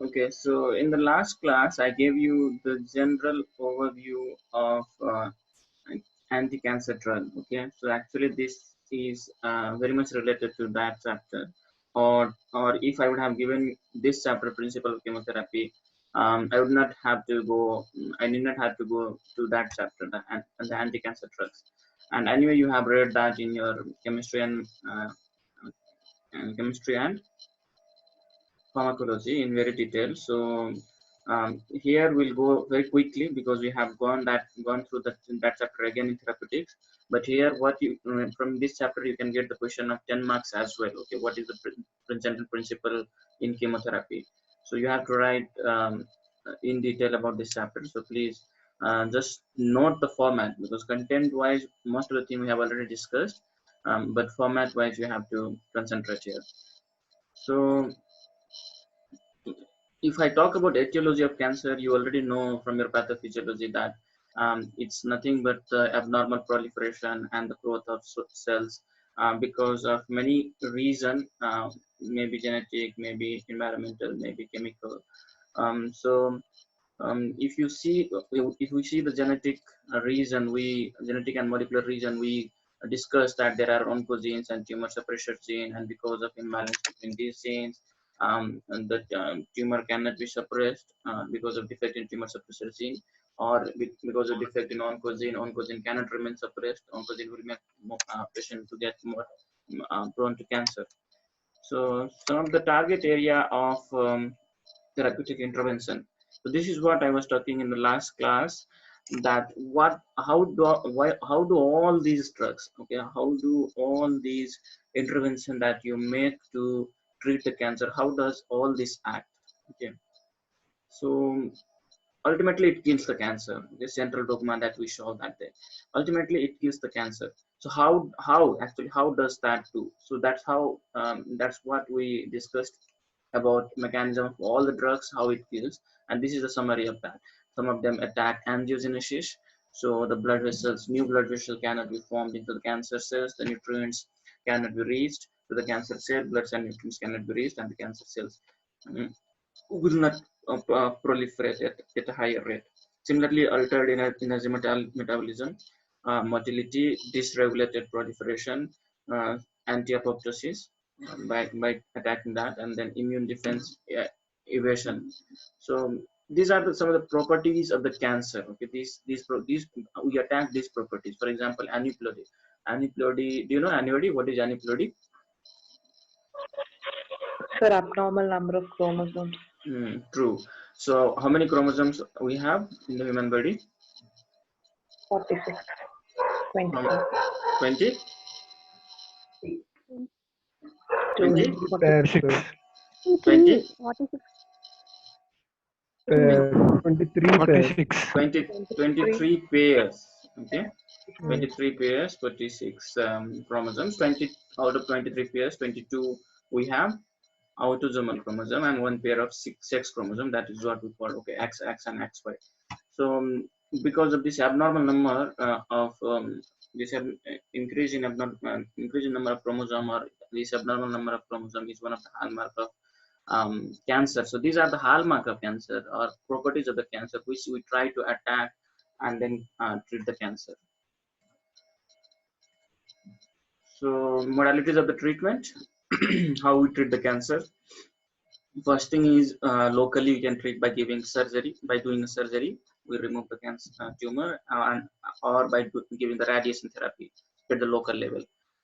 Okay, so in the last class, I gave you the general overview of anti-cancer drug. Okay, so actually this is very much related to that chapter. Or if I would have given this chapter, principle of chemotherapy, I would not have to go. I did not have to go to that chapter, the anti-cancer drugs. And anyway, you have read that in your chemistry and pharmacology in very detail. So here we'll go very quickly because we have gone through that chapter again in therapeutics. But here, what you from this chapter you can get the question of 10 marks as well. Okay, what is the general principle in chemotherapy? So you have to write in detail about this chapter. So please just note the format because content-wise, most of the thing we have already discussed. But format-wise, you have to concentrate here. So if I talk about etiology of cancer, you already know from your pathophysiology that it's nothing but abnormal proliferation and the growth of cells because of many reasons, maybe genetic, maybe environmental, maybe chemical. If you see, if we see the genetic and molecular reason, we discussed that there are oncogenes and tumor suppressor gene, and because of imbalance between these genes, and the tumor cannot be suppressed because of defect in tumor suppressor gene, or because of defect in oncogene cannot remain suppressed. Oncogene will make patient to get more prone to cancer. So some of the target area of therapeutic intervention. So this is what I was talking in the last class. That how do all these drugs, okay, how do all these intervention that you make to treat the cancer, how does all this act? Okay, so ultimately it kills the cancer. The central dogma that we show that day. Ultimately it kills the cancer. So how does that do? So that's what we discussed about mechanism of all the drugs, how it kills, and this is a summary of that. Some of them attack angiogenesis, so the blood vessels, new blood vessel cannot be formed into the cancer cells, the nutrients cannot be reached to the cancer cell, blood and nutrients cannot be reached, and the cancer cells mm, will not proliferate at a higher rate. Similarly, altered energy metabolism, motility, dysregulated proliferation, anti-apoptosis by attacking that, and then immune defense evasion. So these are some of the properties of the cancer. Okay, these we attack these properties. For example, aneuploidy. Aneuploidy. Do you know aneuploidy? What is aneuploidy? Sir, abnormal number of chromosomes. True. So how many chromosomes we have in the human body? 46. 20. 20? 20? 2. 46. 20? 46. 23 pairs. 20, 23 pairs. Okay. Mm. 23 pairs, 46 chromosomes. 20 out of 23 pairs, 22 we have autosomal chromosome and one pair of sex chromosome. That is what we call, okay, XX and XY. So because of this abnormal number of this increase in number of chromosome, or this abnormal number of chromosome is one of the hallmark of cancer. So these are the hallmark of cancer or properties of the cancer which we try to attack and then treat the cancer. So modalities of the treatment, how we treat the cancer. First thing is locally you can treat by giving surgery, by doing a surgery. We remove the cancer tumor or by giving the radiation therapy at the local level.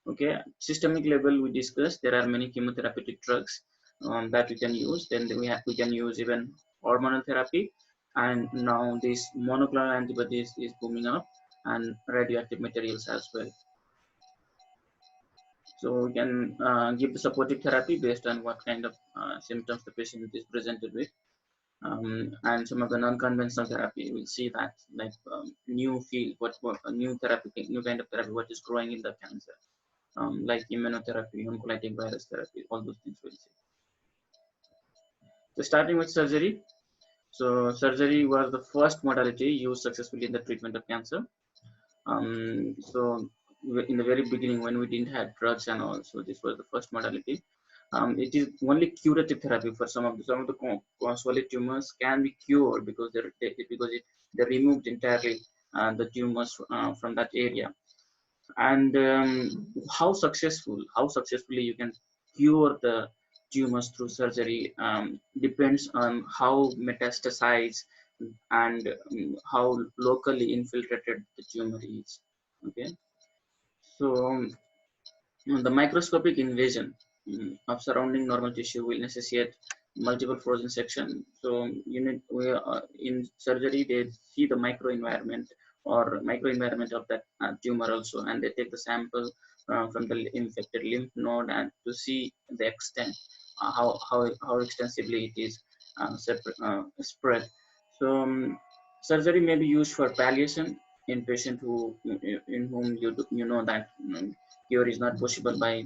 Okay, systemic level we discussed. There are many chemotherapeutic drugs that we can use. Then we can use even hormonal therapy, and now this monoclonal antibodies is booming up, and radioactive materials as well. So we can give the supportive therapy based on what kind of symptoms the patient is presented with. And some of the non-conventional therapy, we'll see that like new field, what a new therapy, new kind of therapy, what is growing in the cancer, like immunotherapy, oncolytic virus therapy, all those things we'll see. So starting with surgery. So surgery was the first modality used successfully in the treatment of cancer. So in the very beginning when we didn't have drugs and all, so this was the first modality. It is only curative therapy for some of the solid tumors can be cured because they removed entirely the tumors from that area. And how successfully you can cure the tumors through surgery depends on how metastasized and how locally infiltrated the tumor is. Okay, so the microscopic invasion of surrounding normal tissue will necessitate multiple frozen section. So in surgery they see the microenvironment of that tumor also, and they take the sample from the infected lymph node and to see the extent, how extensively it is spread. So surgery may be used for palliation in patient in whom you know that cure is not possible by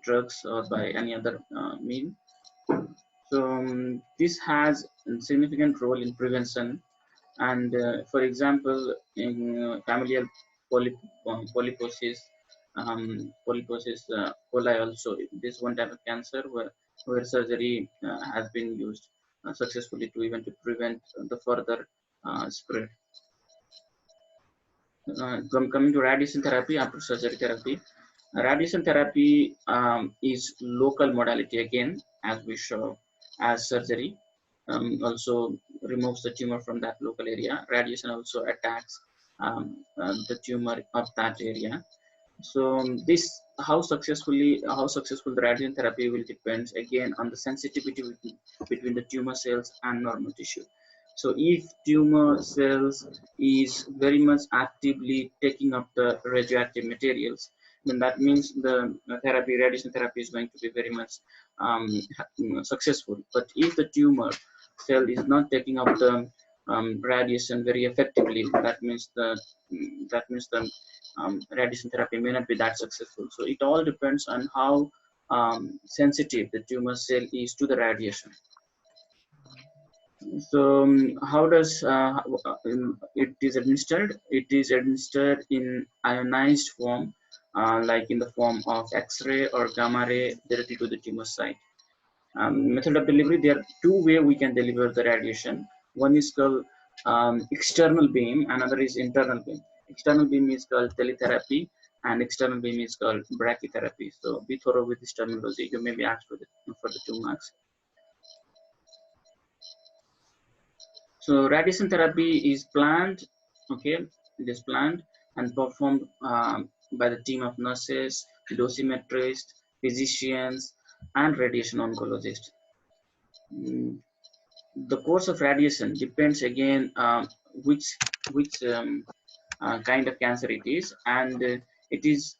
drugs or by any other mean. So this has a significant role in prevention. And for example, in familial polyposis coli also, this one type of cancer where surgery has been used successfully to even to prevent the further spread. Coming to radiation therapy after surgery therapy, radiation therapy is local modality again, as we show, as surgery. Also removes the tumor from that local area. Radiation also attacks the tumor of that area. So this how successful the radiation therapy will depends again on the sensitivity between the tumor cells and normal tissue. So if tumor cells is very much actively taking up the radioactive materials, then that means the radiation therapy is going to be very much successful. But if the tumor cell is not taking up the radiation very effectively, that means the radiation therapy may not be that successful. So it all depends on how sensitive the tumor cell is to the radiation. So how does it is administered? It is administered in ionized form, like in the form of X-ray or gamma ray directly to the tumor site. Method of delivery, there are two ways we can deliver the radiation. One is called external beam, another is internal beam. External beam is called teletherapy and external beam is called brachytherapy. So be thorough with this terminology. You may be asked for the 2 marks. So radiation therapy is planned, okay, it is planned and performed by the team of nurses, dosimetrists, physicians, and radiation oncologists. The course of radiation depends again which kind of cancer it is, and it is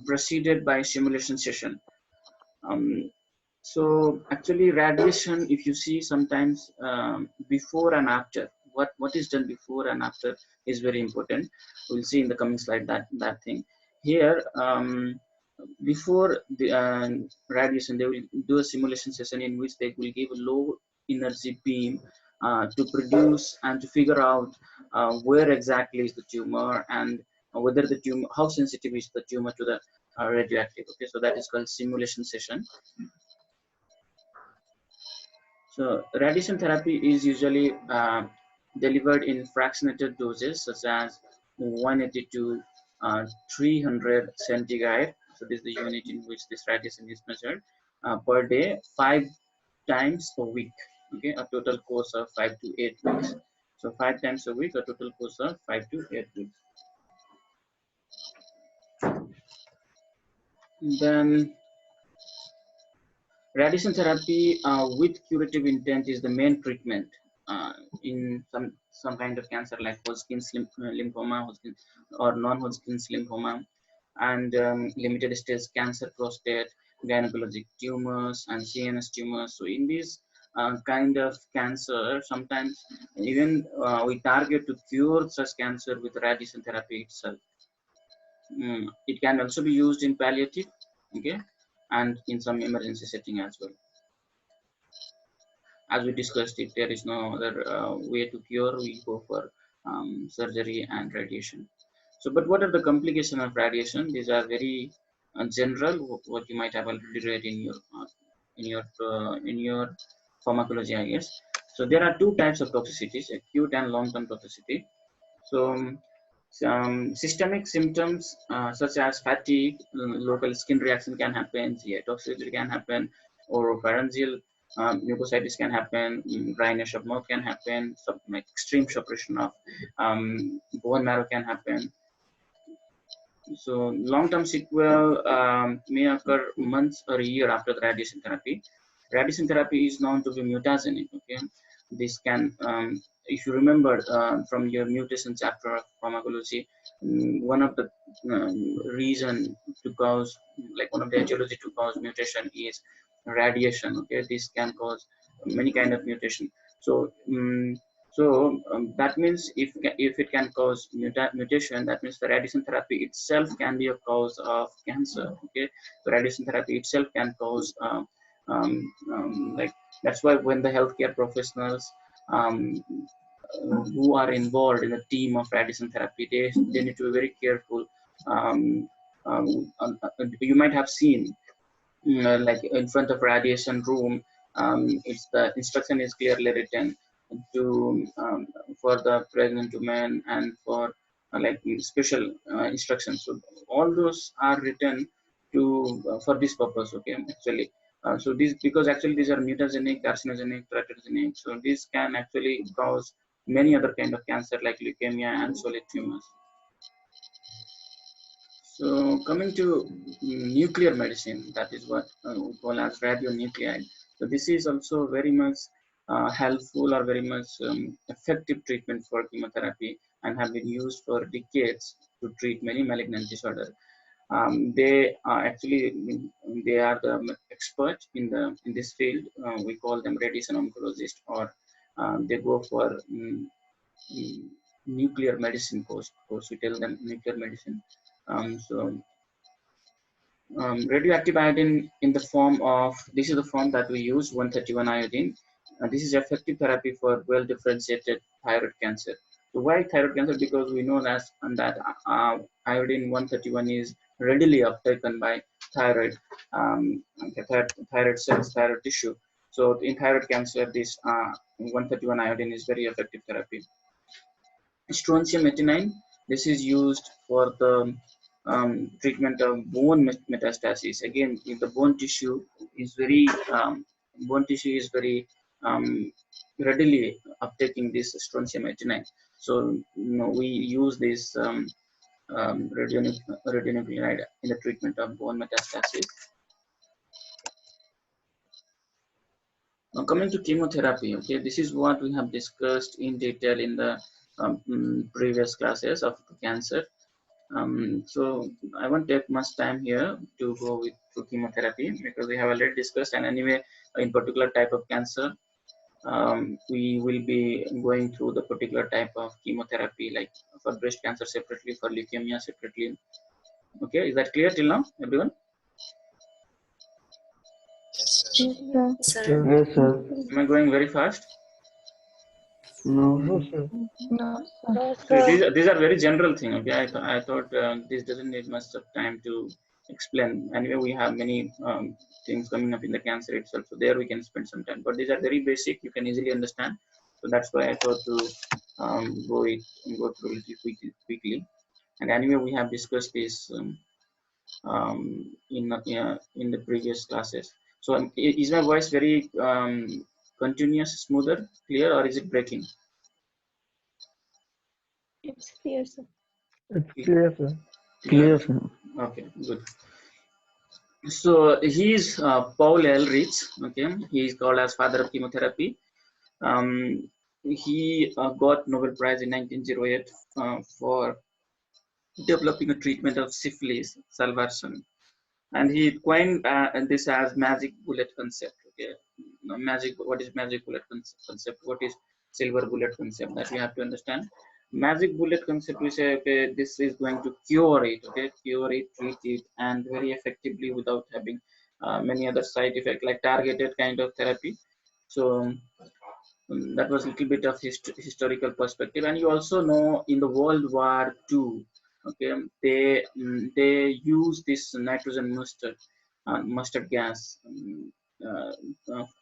preceded by simulation session. So actually radiation, if you see sometimes before and after, what is done before and after is very important. We'll see in the coming slide that thing. Here, before the radiation, they will do a simulation session in which they will give a low energy beam to produce and to figure out where exactly is the tumor and whether the tumor, how sensitive is the tumor to the radioactive. Okay, so that is called simulation session. So radiation therapy is usually delivered in fractionated doses such as 180 to 300 centigrade. So this is the unit in which this radiation is measured per day, 5 times a week. Okay, a total course of 5 to 8 weeks. So 5 times a week, a total course of 5 to 8 weeks. Then radiation therapy with curative intent is the main treatment in some kind of cancer like Hodgkin's lymphoma, or non-Hodgkin's lymphoma, and limited stage cancer, prostate, gynecologic tumors, and CNS tumors. So in this kind of cancer, sometimes even we target to cure such cancer with radiation therapy itself. It can also be used in palliative, okay, and in some emergency setting as well. As we discussed, if there is no other way to cure, we go for surgery and radiation. So, but what are the complications of radiation? These are very general, what you might have already read in your pharmacology, I guess. So there are two types of toxicities: acute and long-term toxicity. So some systemic symptoms such as fatigue, local skin reaction can happen, GI toxicity can happen, oropharyngeal mucositis can happen, dryness of mouth can happen, some like extreme suppression of bone marrow can happen. So long-term sequel may occur months or a year after the radiation therapy. Radiation therapy is known to be mutagenic. Okay, this can, if you remember from your mutation chapter of pharmacology, one of the reason to cause, like one of the etiology to cause mutation is radiation. Okay, this can cause many kind of mutation. So that means if it can cause mutation, that means the radiation therapy itself can be a cause of cancer. Okay, so radiation therapy itself can cause like, that's why when the healthcare professionals um, who are involved in a team of radiation therapy, they need to be very careful. Um, you might have seen, like in front of radiation room, it's the instruction is clearly written to for the pregnant women and for like special instructions. So all those are written to for this purpose. Okay, actually. So these, because actually these are mutagenic, carcinogenic, teratogenic, so these can actually cause many other kind of cancer like leukemia and solid tumors. So coming to nuclear medicine, that is what we call as radionuclide. So this is also very much helpful or very much effective treatment for chemotherapy, and have been used for decades to treat many malignant disorders. They are actually, they are the experts in this field. We call them radiation oncologists, or they go for mm, nuclear medicine course. We tell them nuclear medicine. So radioactive iodine in the form of, this is the form that we use, 131 iodine. This is effective therapy for well differentiated thyroid cancer. So why thyroid cancer? Because we know that iodine 131 is readily uptaken by thyroid, thyroid cells, thyroid tissue. So in thyroid cancer, this 131 iodine is very effective therapy. Strontium 89, this is used for the treatment of bone metastasis. Again, if the bone tissue is very readily uptaking this strontium 89. So we use this radionuclide in the treatment of bone metastasis. Now coming to chemotherapy, okay, this is what we have discussed in detail in the previous classes of cancer. So I won't take much time here to go with chemotherapy, because we have already discussed. And anyway, in particular type of cancer, we will be going through the particular type of chemotherapy, like for breast cancer separately, for leukemia separately. Okay, is that clear till now, everyone? Yes, sir. Yes, sir. Yes, sir. Am I going very fast? No, No, sir. sir. So these are very general thing. Okay, I thought this doesn't need much of time to explain. Anyway, we have many things coming up in the cancer itself, so there we can spend some time. But these are very basic; you can easily understand. So that's why I thought to go through it quickly. And anyway, we have discussed this in the previous classes. So is my voice very continuous, smoother, clear, or is it breaking? It's clear, sir. It's clear, sir. Clear, sir. Okay, good. So he is Paul Ehrlich. Okay, he is called as father of chemotherapy. He got Nobel Prize in 1908 for developing a treatment of syphilis, salvarsan, and he coined this as magic bullet concept. Okay, now, what is magic bullet concept? What is silver bullet concept? That you have to understand. Magic bullet concept, we say, okay, this is going to cure it. Okay, cure it, treat it, and very effectively without having many other side effects, like targeted kind of therapy. So that was a little bit of historical perspective. And you also know, in the World War II, Okay, they use this nitrogen mustard gas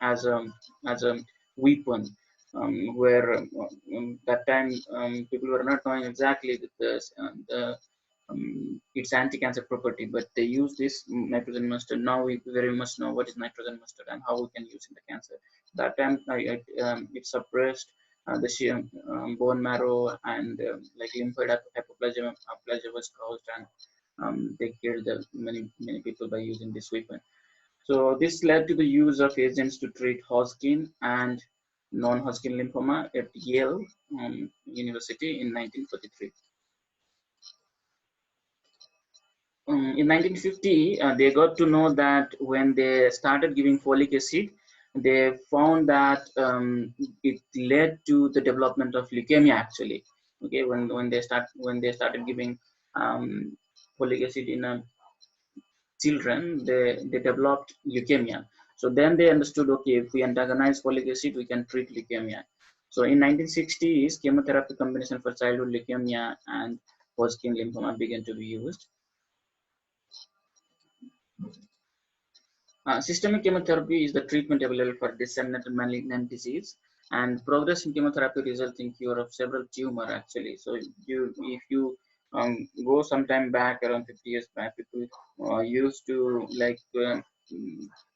as a weapon, where that time people were not knowing exactly its anti-cancer property, but they use this nitrogen mustard. Now we very much know what is nitrogen mustard and how we can use in the cancer. That time it suppressed the bone marrow, and like lymphoid hypoplasia was caused, and they killed many people by using this weapon. So this led to the use of agents to treat Hodgkin and non-Hodgkin lymphoma at Yale University in 1943. In 1950, they got to know that when they started giving folic acid, they found that it led to the development of leukemia. Actually, okay, when they started giving folic acid in children, they developed leukemia. So then they understood, okay, if we antagonize folic acid, we can treat leukemia. So in 1960s, chemotherapy combination for childhood leukemia and Hodgkin lymphoma began to be used. Systemic chemotherapy is the treatment available for disseminated malignant disease, and progress in chemotherapy results in cure of several tumors. Actually, so if you go sometime back around 50 years back, people used to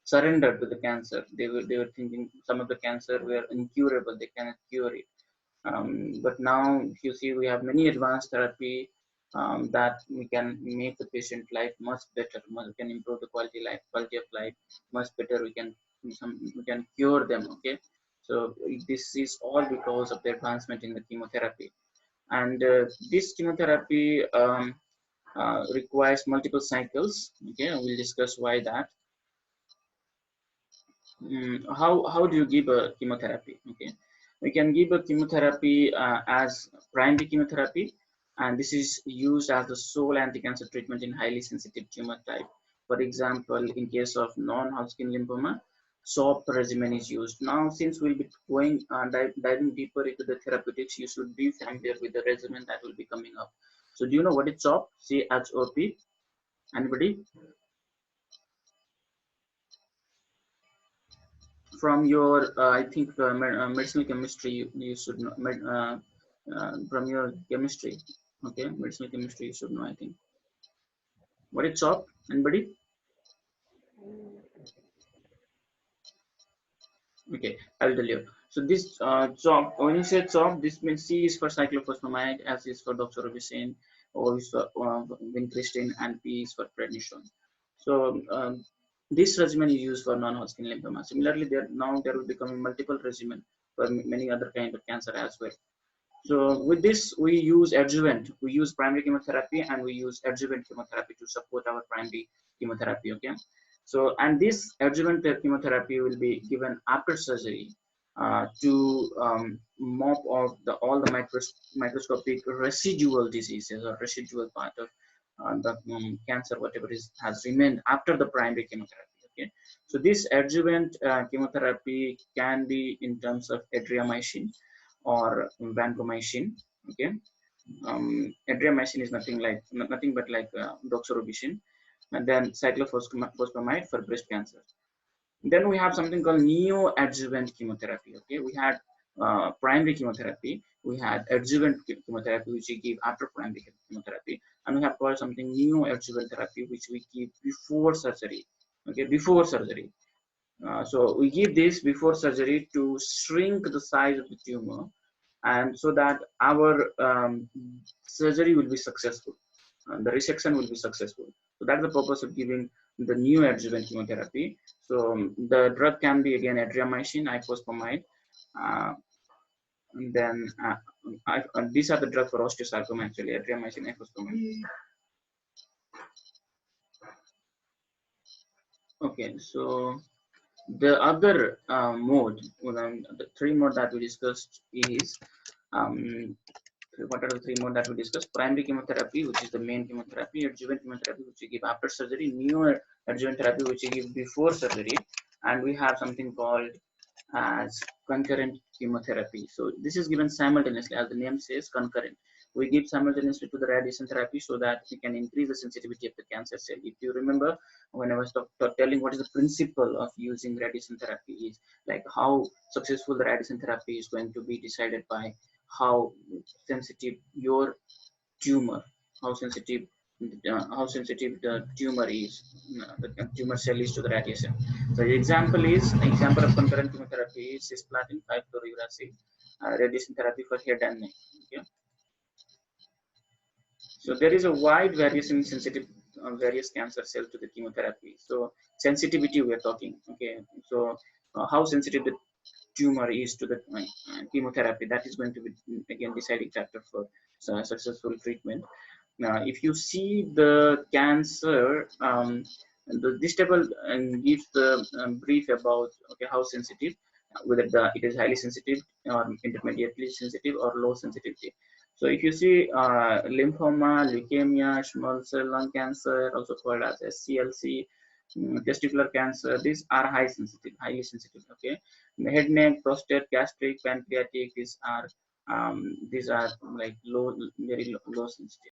surrender to the cancer. They were thinking some of the cancer were incurable; they cannot cure it. But now, if you see, we have many advanced therapy that we can make the patient life much better. We can improve the quality of life much better. We can cure them. Okay, so this is all because of the advancement in the chemotherapy, and this chemotherapy requires multiple cycles. Okay, we'll discuss why that. How do you give a chemotherapy? Okay, we can give a chemotherapy as primary chemotherapy, and this is used as the sole anti-cancer treatment in highly sensitive tumor type. For example, in case of non-Hodgkin lymphoma, CHOP regimen is used. Now, since we'll be going diving deeper into the therapeutics, you should be familiar with the regimen that will be coming up. So, do you know what is CHOP? CHOP? Anybody? From your I think medicinal chemistry, you should know from your chemistry. Okay, medicinal chemistry, you should know, I think. What is CHOP? Anybody? Okay, I will tell you. So this CHOP, when you say CHOP, this means C is for cyclophosphamide, S is for doxorubicin, O is for vincristine, and P is for prednisone. So this regimen is used for non-Hodgkin lymphoma. Similarly, there will be coming multiple regimen for many other kind of cancer as well. So with this, we use adjuvant. We use primary chemotherapy and we use adjuvant chemotherapy to support our primary chemotherapy. Okay. So, and this adjuvant chemotherapy will be given after surgery to mop off all the microscopic residual diseases or residual part of the cancer, whatever has remained after the primary chemotherapy. Okay. So this adjuvant chemotherapy can be in terms of adriamycin or vancomycin. Okay, adriamycin is nothing but like doxorubicin, and then cyclophosphamide for breast cancer. Then we have something called neoadjuvant chemotherapy. Okay, we had primary chemotherapy, we had adjuvant chemotherapy, which we give after primary chemotherapy, and we have called something neoadjuvant therapy, which we give before surgery. Okay, before surgery. So we give this before surgery to shrink the size of the tumor, and so that our surgery will be successful, the resection will be successful. So that's the purpose of giving the neoadjuvant chemotherapy. So the drug can be again adriamycin, ifosfamide, and then these are the drugs for osteosarcoma, actually, adriamycin, ifosfamide. Okay, so the other mode, the three mode that we discussed is what are the three modes that we discussed? Primary chemotherapy, which is the main chemotherapy; adjuvant chemotherapy, which we give after surgery; neoadjuvant therapy, which we give before surgery; and we have something called as concurrent chemotherapy. So this is given simultaneously, as the name says, concurrent. we give simultaneously to the radiation therapy so that we can increase the sensitivity of the cancer cell. If you remember, when I was telling what is the principle of using radiation therapy is like how successful the radiation therapy is going to be decided by how sensitive your tumor, how sensitive the tumor is, the tumor cell is to the radiation. So the example of concurrent chemotherapy is cisplatin 5-fluorouracil, radiation therapy for head and neck. Okay? So there is a wide variation in sensitive various cancer cells to the chemotherapy. So sensitivity we are talking. Okay, so how sensitive the tumor is to the chemotherapy, that is going to be again deciding factor for successful treatment. Now, if you see the cancer, this table gives the brief about okay how sensitive, whether it is highly sensitive or intermediately sensitive or low sensitivity. So if you see lymphoma, leukemia, small cell lung cancer, also called as SCLC, testicular cancer, these are highly sensitive. Okay, head, neck, prostate, gastric, pancreatic, these are like very low sensitive.